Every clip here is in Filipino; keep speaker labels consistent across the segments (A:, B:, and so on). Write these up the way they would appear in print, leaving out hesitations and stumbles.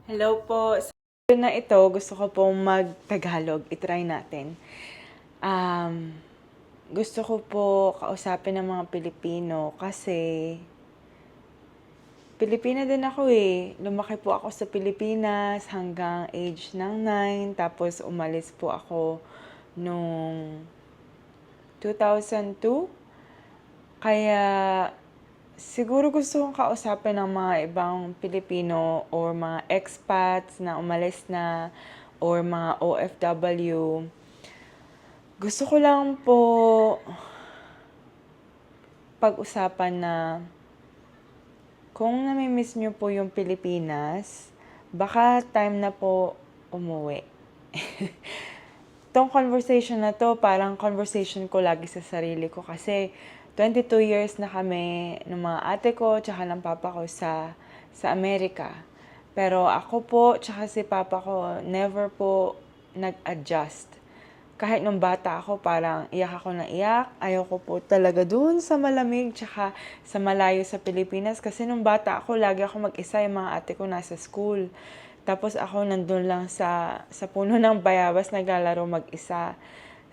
A: Hello po. Sa video na ito, gusto ko pong mag-Tagalog. I-try natin. Gusto ko po kausapin ng mga Pilipino kasi Pilipina din ako eh. Lumaki po ako sa Pilipinas hanggang age ng 9. Tapos umalis po ako nung 2002. Kaya siguro gusto kong kausapin ng mga ibang Pilipino or mga expats na umalis na or mga OFW. Gusto ko lang po pag-usapan na kung nami-miss nyo po yung Pilipinas, baka time na po umuwi. Tong conversation na to, parang conversation ko lagi sa sarili ko kasi 22 years na kami ng mga ate ko tsaka ng papa ko sa Amerika. Pero ako po tsaka si papa ko never po nag-adjust. Kahit nung bata ako, parang iyak ako na iyak. Ayoko po talaga dun sa malamig tsaka sa malayo sa Pilipinas. Kasi nung bata ako, lagi ako mag-isa, yung mga ate ko nasa school. Tapos ako nandun lang sa puno ng bayabas, naglalaro mag-isa.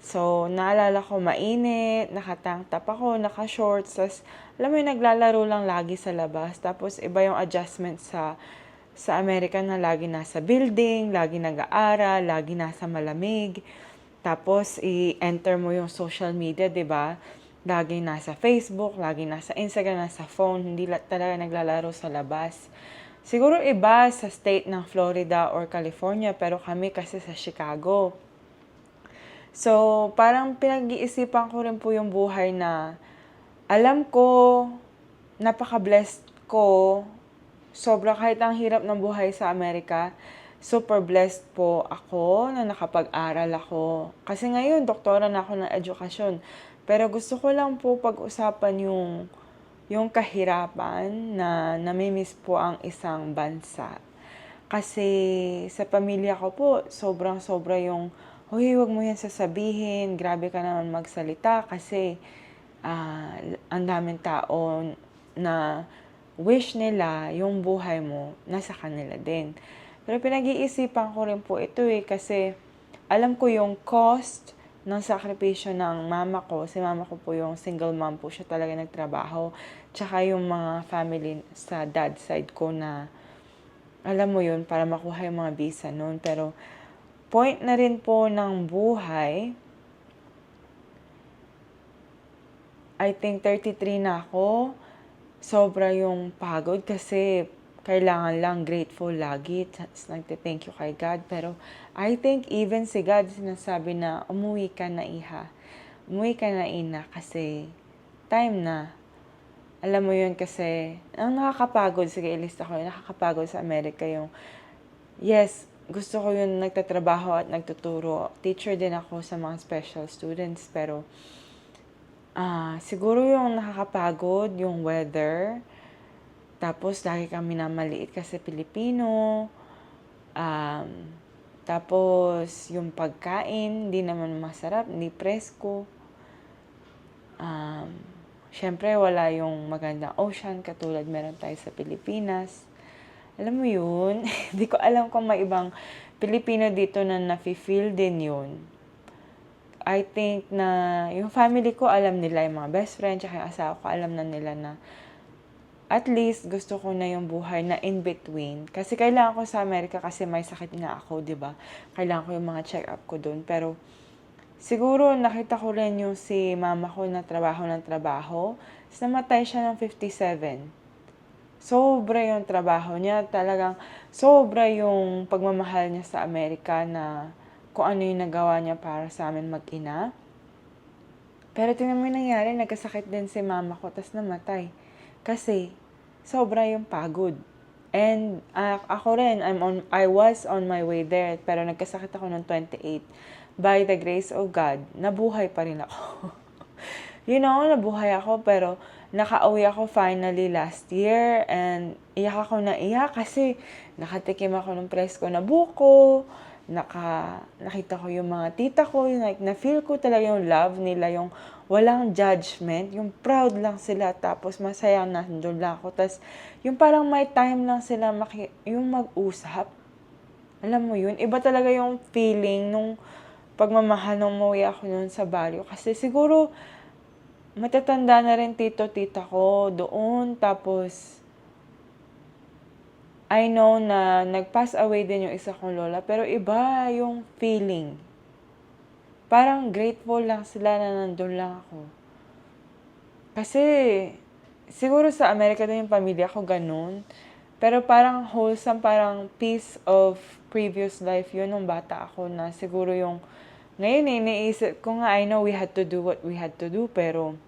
A: So, naalala ko mainit, nakatank top ako, naka-shorts. Tapos, alam mo yung naglalaro lang lagi sa labas. Tapos, iba yung adjustment sa Amerika na lagi nasa building, lagi nag-aaral, lagi nasa malamig. Tapos, i-enter mo yung social media, di ba? Lagi nasa Facebook, lagi nasa Instagram, nasa phone, hindi talaga naglalaro sa labas. Siguro iba sa state ng Florida or California, pero kami kasi sa Chicago. So, parang pinag-iisipan ko rin po yung buhay na alam ko, napaka-blessed ko. Sobra kahit ang hirap ng buhay sa Amerika, super blessed po ako na nakapag-aral ako. Kasi ngayon, doktora na ako ng edukasyon. Pero gusto ko lang po pag-usapan yung kahirapan na namimiss po ang isang bansa. Kasi sa pamilya ko po, sobrang-sobra yung, "Hoy, wag mo yan sasabihin, grabe ka naman magsalita kasi ang daming tao na wish nila yung buhay mo nasa kanila din." Pero pinag-iisipan ko rin po ito kasi alam ko yung cost ng sakripisyo ng mama ko. Si mama ko po yung single mom po, siya talaga nagtrabaho. Tsaka yung mga family sa dad side ko na alam mo yun, para makuha yung mga visa noon. Pero point na rin po ng buhay, I think 33 na ako. Sobra yung pagod kasi kailangan lang grateful lagi. Nagte-thank you kay God. Pero I think even si God sinasabi na umuwi ka na iha. Umuwi ka na ina kasi time na. Alam mo yun kasi, ang nakakapagod, sige ilista ko, nakakapagod sa Amerika yung, yes, gusto ko yung nagtatrabaho at nagtuturo. Teacher din ako sa mga special students, pero siguro yung nakakapagod, yung weather. Tapos, lagi kami na maliit kasi Pilipino. Tapos, yung pagkain, hindi naman masarap, hindi presko. Siyempre, wala yung magandang ocean katulad meron tayo sa Pilipinas. Alam mo yun? Hindi ko alam kung may ibang Pilipino dito na nafe-feel din yun. I think na yung family ko alam nila, yung mga best friend, tsaka yung asawa ko alam na nila na at least gusto ko na yung buhay na in between. Kasi kailangan ko sa Amerika kasi may sakit nga ako, di ba? Kailangan ko yung mga check-up ko doon. Pero siguro nakita ko rin yung si mama ko na trabaho ng trabaho. Tapos namatay siya ng 57. Sobra yung trabaho niya. Talagang sobra yung pagmamahal niya sa Amerika na kung ano yung nagawa niya para sa amin mag-ina. Pero tingnan mo yung nangyari, nagkasakit din si mama ko, tapos namatay. Kasi sobra yung pagod. And ako rin, I was on my way there, pero nagkasakit ako ng 28. By the grace of God, nabuhay pa rin ako. You know, nabuhay ako, pero nakauwi ako finally last year, and iyak ako na iyak kasi nakatikim ako ng presko na buko, nakita ko yung mga tita ko, yung like, na-feel ko talaga yung love nila, yung walang judgment, yung proud lang sila, tapos masaya nandun lang ako. Tapos, yung parang may time lang sila yung mag-usap. Alam mo yun, iba talaga yung feeling nung pagmamahal nung umuwi ako nun sa Baguio. Kasi siguro, matatanda na rin tito-tita ko doon. Tapos, I know na nag-pass away din yung isa kong lola. Pero iba yung feeling. Parang grateful lang sila na nandun lang ako. Kasi, siguro sa Amerika din yung pamilya ko ganun. Pero parang wholesome, parang peace of previous life yun nung bata ako na siguro yung ngayon iniisip ko nga, I know we had to do what we had to do, pero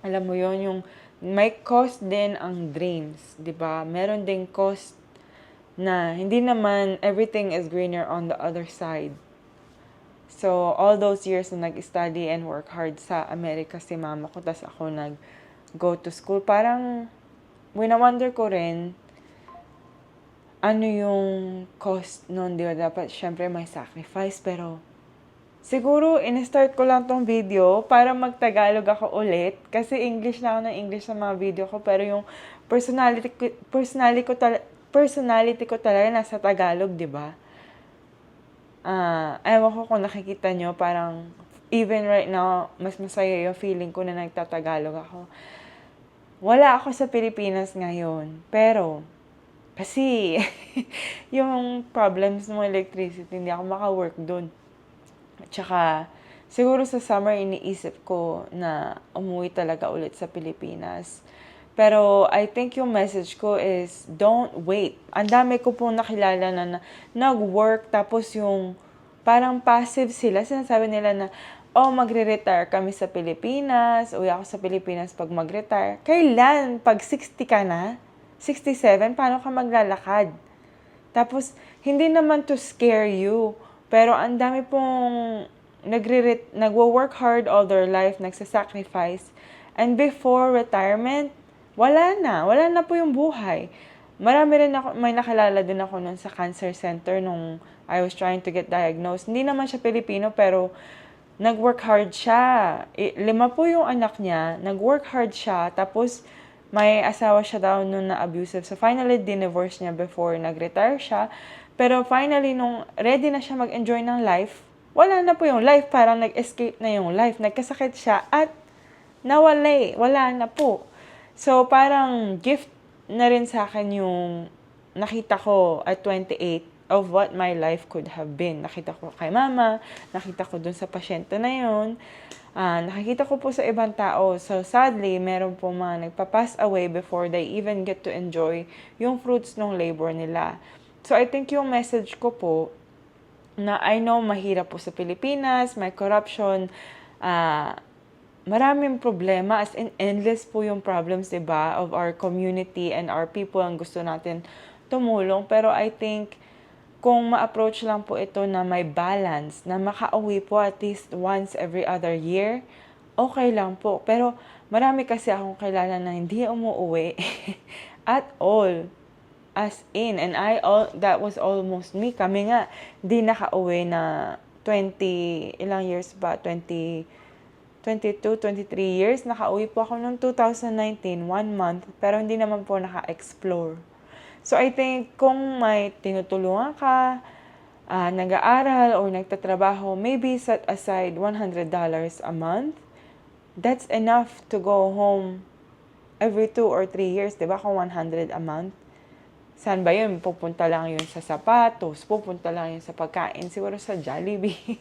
A: alam mo yon yung may cost din ang dreams, di ba? Meron ding cost na hindi naman everything is greener on the other side. So, all those years na nag-study and work hard sa Amerika si mama ko, tas ako nag-go to school, parang winawonder ko rin, ano yung cost nun, di ba? Dapat, syempre, may sacrifice, pero siguro, in-start ko lang tong video para mag-Tagalog ako ulit. Kasi English na ako ng English sa mga video ko, pero yung personality ko talaga nasa Tagalog, di ba? Ewan ko kung nakikita nyo, parang, even right now, mas masaya yung feeling ko na nagtatagalog ako. Wala ako sa Pilipinas ngayon, pero, kasi, yung problems ng electricity, hindi ako maka-work doon. Tsaka, siguro sa summer, iniisip ko na umuwi talaga ulit sa Pilipinas. Pero, I think yung message ko is, don't wait. Ang dami ko pong nakilala na nag-work, tapos yung parang passive sila. Sinasabi nila na, magre-retire kami sa Pilipinas, uwi ako sa Pilipinas pag mag-retire. Kailan? Pag 60 ka na? 67? Paano ka maglalakad? Tapos, hindi naman to scare you. Pero ang dami pong nagwo-work hard all their life, nagsasacrifice. And before retirement, wala na po yung buhay. Marami rin ako, may nakilala din ako nun sa cancer center nung I was trying to get diagnosed. Hindi naman siya Pilipino, pero nag-work hard siya. 5 po yung anak niya, nag-work hard siya, tapos may asawa siya daw nun na abusive. So finally, divorce niya before nag-retire siya. Pero finally, nung ready na siya mag-enjoy ng life, wala na po yung life. Parang nag-escape na yung life. Nagkasakit siya at nawala. Wala na po. So parang gift na rin sa akin yung nakita ko at 28 of what my life could have been. Nakita ko kay mama, nakita ko dun sa pasyente na yun. Nakikita ko po sa ibang tao. So, sadly, meron po mga nagpa-pass away before they even get to enjoy yung fruits ng labor nila. So, I think yung message ko po, na I know mahirap po sa Pilipinas, may corruption, maraming problema, as in endless po yung problems, diba, of our community and our people ang gusto natin tumulong. Pero I think, kung ma-approach lang po ito na may balance, na makauwi po at least once every other year, okay lang po. Pero marami kasi akong kilala na hindi umuwi at all. As in, and that was almost me. Kami nga, di nakauwi na 20, ilang years ba? 22, 23 years. Nakauwi po ako noong 2019, 1 month. Pero hindi naman po naka-explore. So, I think, kung may tinutulungan ka, nag-aaral or nagtatrabaho, maybe set aside $100 a month. That's enough to go home every 2 or 3 years, diba? Kung 100 a month. Saan ba yun? Pupunta lang yun sa sapatos, pupunta lang yun sa pagkain, siguro sa Jollibee.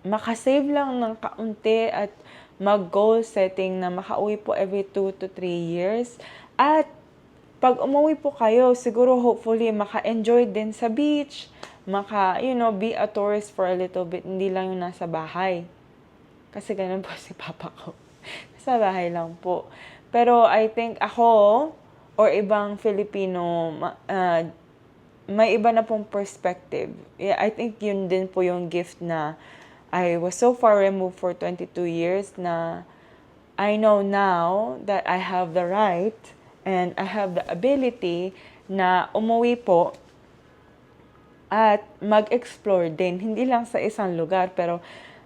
A: Makasave lang ng kaunti at mag-goal setting na makauwi po every 2 to 3 years. At pag umuwi po kayo, siguro hopefully maka-enjoy din sa beach, be a tourist for a little bit, hindi lang yung nasa bahay. Kasi ganun po si papa ko. Nasa bahay lang po. Pero I think ako, or ibang Filipino, may iba na pong perspective. Yeah, I think yun din po yung gift na I was so far removed for 22 years na I know now that I have the right and I have the ability na umuwi po at mag-explore din. Hindi lang sa isang lugar, pero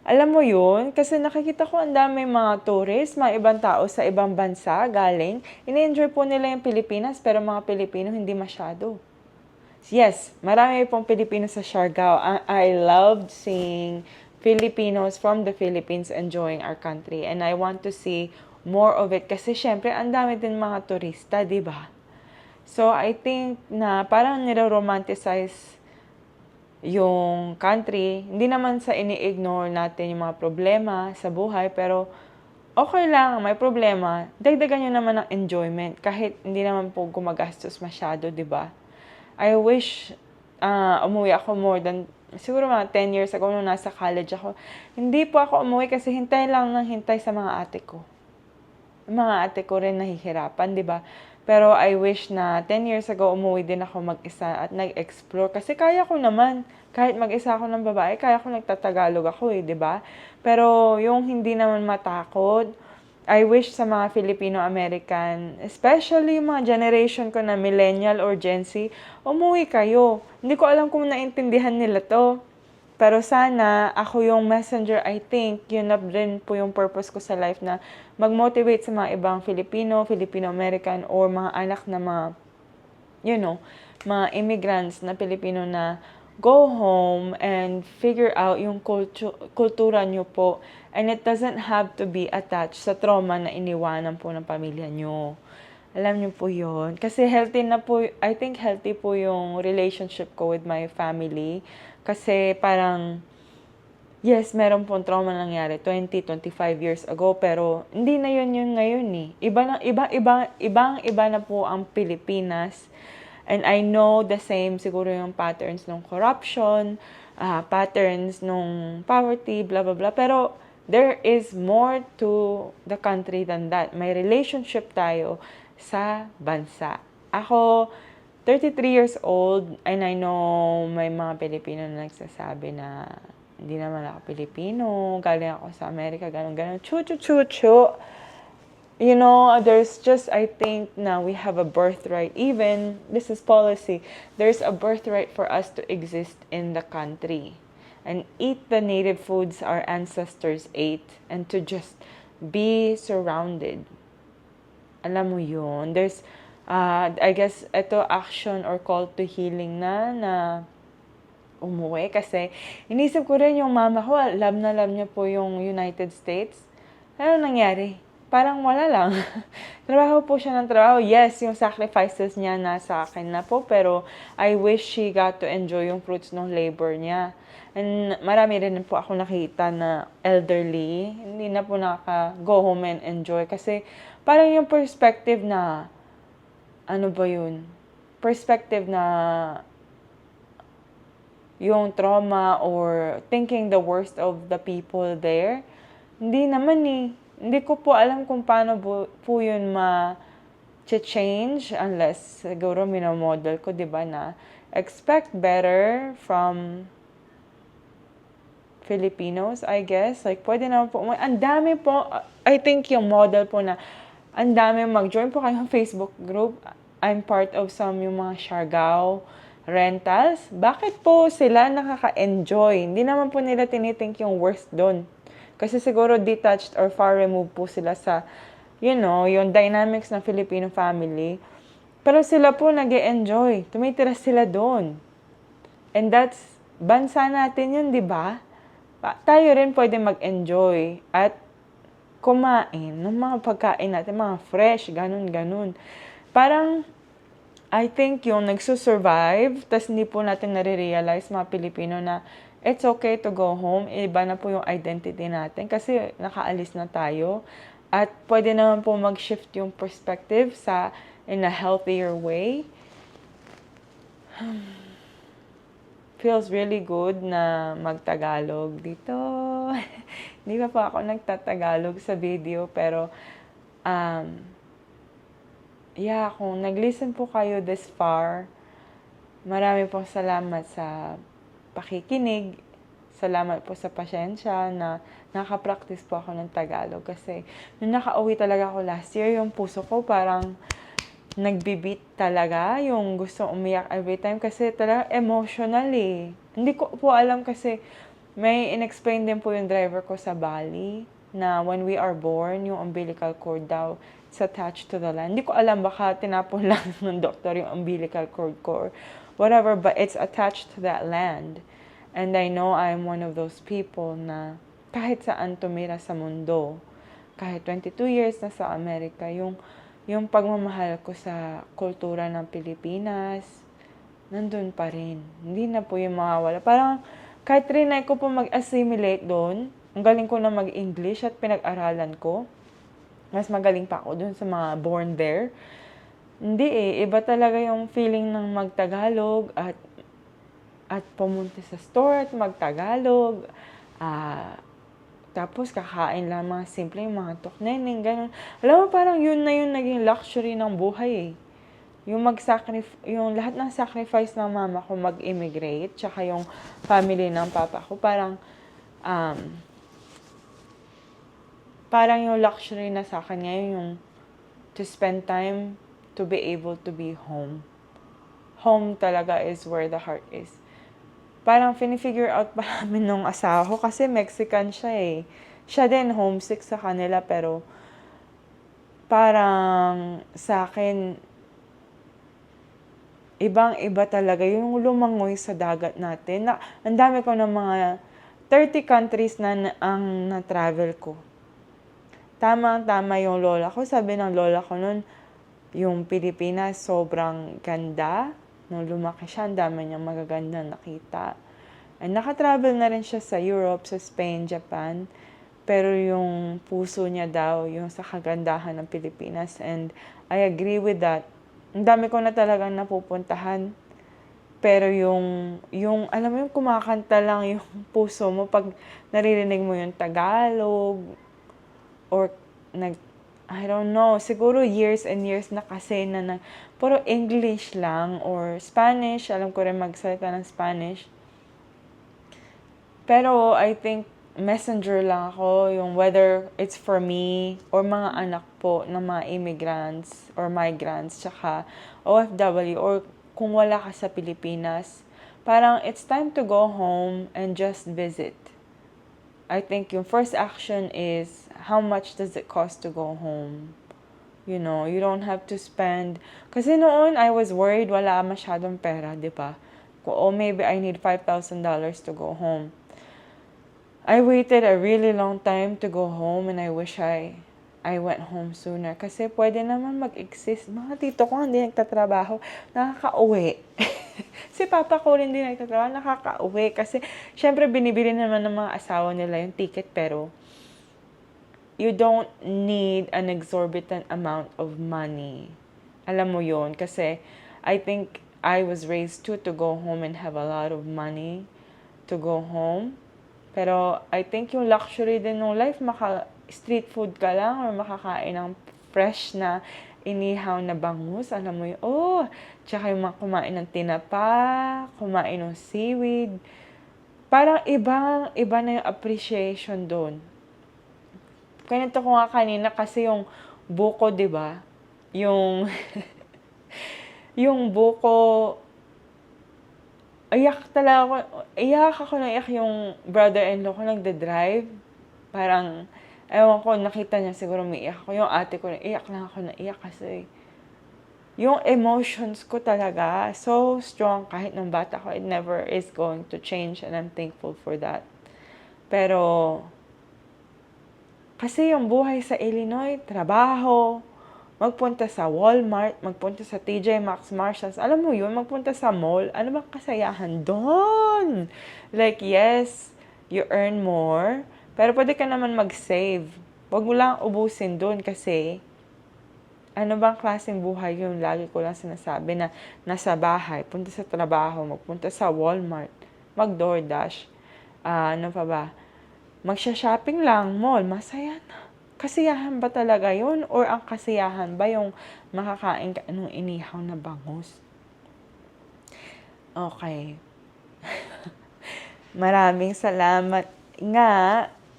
A: alam mo yun, kasi nakikita ko ang dami mga tourists, mga ibang tao sa ibang bansa galing. Ini-enjoy po nila yung Pilipinas, pero mga Pilipino hindi masyado. Yes, marami pong Pilipino sa Siargao. I loved seeing Filipinos from the Philippines enjoying our country. And I want to see more of it. Kasi syempre, ang dami din mga turista, di ba? So, I think na parang nire-romanticize yung country. Hindi naman sa ini-ignore natin yung mga problema sa buhay, pero okay lang, may problema. Dagdagan nyo naman ng enjoyment kahit hindi naman po gumagastos masyado, di ba? I wish umuwi ako more than, siguro mga 10 years ago nung nasa college ako. Hindi po ako umuwi kasi hintay lang ng hintay sa mga ate ko. Yung mga ate ko rin nahihirapan, di ba? Pero I wish na 10 years ago umuwi din ako mag-isa at nag-explore. Kasi kaya ko naman, kahit mag-isa ako ng babae, kaya ko nagtatagalog ako di ba? Pero yung hindi naman matakot, I wish sa mga Filipino-American, especially yung mga generation ko na millennial or Gen Z, umuwi kayo. Hindi ko alam kung naintindihan nila to. Pero sana, ako yung messenger, I think, yun na rin po yung purpose ko sa life na mag-motivate sa mga ibang Filipino, Filipino-American, or mga anak na mga, mga immigrants na Pilipino na go home and figure out yung kultura nyo po. And it doesn't have to be attached sa trauma na iniwanan po ng pamilya nyo. Alam nyo po yun. Kasi healthy na po, I think healthy po yung relationship ko with my family. Kasi parang, yes, meron pong trauma nangyari 25 years ago, pero hindi na yun yung ngayon eh. Ibang-iba na po ang Pilipinas. And I know the same siguro yung patterns ng corruption, patterns ng poverty, blah, blah, blah. Pero there is more to the country than that. May relationship tayo sa bansa. Ako, 33 years old, and I know may mga Pilipino na nagsasabi na hindi naman ako Pilipino, galing ako sa Amerika, ganun. Chu. There's just, I think, now we have a birthright. Even, this is policy, there's a birthright for us to exist in the country and eat the native foods our ancestors ate and to just be surrounded. Alam mo yun, there's, I guess, ito action or call to healing na umuwi kasi inisip ko rin yung mama ko, love na love niya po yung United States. Ano nangyari? Parang wala lang. Trabaho po siya ng trabaho. Yes, yung sacrifices niya nasa akin na po, pero I wish she got to enjoy yung fruits ng labor niya. And marami rin po ako nakita na elderly, hindi na po nakaka-go home and enjoy. Kasi parang yung perspective na, ano ba yun? Perspective na yung trauma or thinking the worst of the people there, hindi naman eh. Hindi ko po alam kung paano po yun ma-change unless siguro minomodel ko, di ba, na expect better from Filipinos, I guess. Like, pwede naman po. Ang dami po, I think yung model po na ang dami mag-join po kayong Facebook group. I'm part of some yung mga Siargao rentals. Bakit po sila nakaka-enjoy? Hindi naman po nila tinitink yung worst doon. Kasi siguro detached or far removed po sila sa, yung dynamics ng Filipino family. Pero sila po nag-e-enjoy. Tumitira sila doon. And that's, bansa natin yun, di ba? Tayo rin pwede mag-enjoy at kumain ng mga pagkain natin, mga fresh, ganun. Parang, I think yung nagsusurvive, tas hindi po natin nare-realize mga Pilipino na it's okay to go home. Iba na po yung identity natin kasi nakaalis na tayo. At pwede naman po mag-shift yung perspective in a healthier way. Feels really good na magtagalog dito. Hindi pa po ako nagtatagalog sa video pero kung nag-listen po kayo this far, marami pong salamat sa pakikinig. Salamat po sa pasyensya na nakapractice po ako ng Tagalog. Kasi nung nakauwi talaga ako last year, yung puso ko parang nagbibit talaga. Yung gusto umiyak every time. Kasi talaga emotional eh. Hindi ko po alam kasi may inexplain din po yung driver ko sa Bali na when we are born, yung umbilical cord daw It's attached to the land. Hindi ko alam, baka tinapon lang ng doktor yung umbilical cord ko or whatever, but it's attached to that land. And I know I'm one of those people na kahit saan tumira sa mundo, kahit 22 years na sa Amerika, yung pagmamahal ko sa kultura ng Pilipinas, nandun pa rin. Hindi na po yung mawawala. Parang kahit trinay ko po mag-assimilate doon, ang galing ko na mag-English at pinag-aralan ko. Mas magaling pa ako doon sa mga born there. Hindi iba talaga yung feeling ng magtagalog at pumunta sa store at magtagalog. Tapos kakain lang mga simple, mga tukneneng, ganun. Alam mo, parang yun na yung naging luxury ng buhay Yung yung lahat ng sacrifice ng mama ko mag-immigrate, tsaka yung family ng papa ko, parang yung luxury na sa akin ngayon, yung to spend time to be able to be home. Home talaga is where the heart is. Parang finifigure out pa namin nung asawa ko kasi Mexican siya eh. Siya din homesick sa kanila pero parang sa akin, ibang-iba talaga yung lumangoy sa dagat natin. Ang dami ko ng mga 30 countries na ang na-travel ko. Tama yung lola ko. Sabi ng lola ko nun, yung Pilipinas sobrang ganda. Nung lumaki siya, ang dami niyang magagandang nakita. And nakatravel na rin siya sa Europe, sa Spain, Japan. Pero yung puso niya daw, yung sa kagandahan ng Pilipinas. And I agree with that. Ang dami ko na talagang napupuntahan. Pero alam mo yung kumakanta lang yung puso mo pag naririnig mo yung Tagalog. Or I don't know, siguro years and years na kasi na puro English lang or Spanish. Alam ko rin magsalita ng Spanish. Pero I think messenger lang ako, yung whether it's for me or mga anak po ng mga immigrants or migrants, tsaka OFW or kung wala ka sa Pilipinas, parang it's time to go home and just visit. I think yung first action is, how much does it cost to go home? You know, you don't have to spend. Kasi noon, I was worried wala masyadong pera, di ba? Maybe I need $5,000 to go home. I waited a really long time to go home and I wish I went home sooner. Kasi pwede naman mag-exist. Mga tito ko hindi nagtatrabaho, nakaka-uwi. Si papa ko rin hindi nagtatrabaho, nakaka-uwi. Kasi syempre binibili naman ng mga asawa nila yung ticket pero you don't need an exorbitant amount of money. Alam mo yon kasi I think I was raised to go home and have a lot of money to go home. Pero I think yung luxury din ng life, street food ka lang or makakain ng fresh na inihaw na bangus. Alam mo yun, tsaka yung kumain ng tinapa, kumain ng seaweed. Parang iba na yung appreciation doon. Ganito ko nga kanina kasi yung buko, di ba? Yung buko, iyak yung brother-in-law ko nagde-drive. Parang, ewan ko, nakita niya siguro may iyak ako. Yung ate ko, iyak kasi yung emotions ko talaga, so strong kahit nung bata ko, it never is going to change and I'm thankful for that. Pero, kasi yung buhay sa Illinois, trabaho, magpunta sa Walmart, magpunta sa TJ Maxx, Marshalls. Alam mo yun, magpunta sa mall. Ano bang kasayahan doon? Like, yes, you earn more, pero pwede ka naman mag-save. Huwag mo lang ubusin doon kasi ano bang klaseng buhay yung lagi ko lang sinasabi na nasa bahay, punta sa trabaho, magpunta sa Walmart, mag-DoorDash, ano pa ba? Magsha-shopping lang, mall, masaya na. Kasiyahan ba talaga yun? Or ang kasiyahan ba yung makakain ka anong inihaw na bangus? Okay. Maraming salamat nga.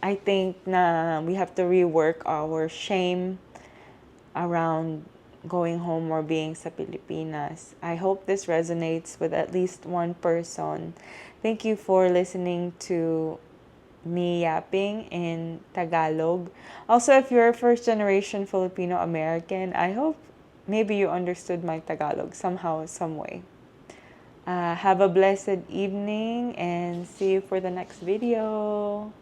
A: I think na we have to rework our shame around going home or being sa Pilipinas. I hope this resonates with at least one person. Thank you for listening to me yapping in Tagalog. Also, if you're a first generation Filipino American, I hope maybe you understood my Tagalog somehow, some way. Have a blessed evening and see you for the next video.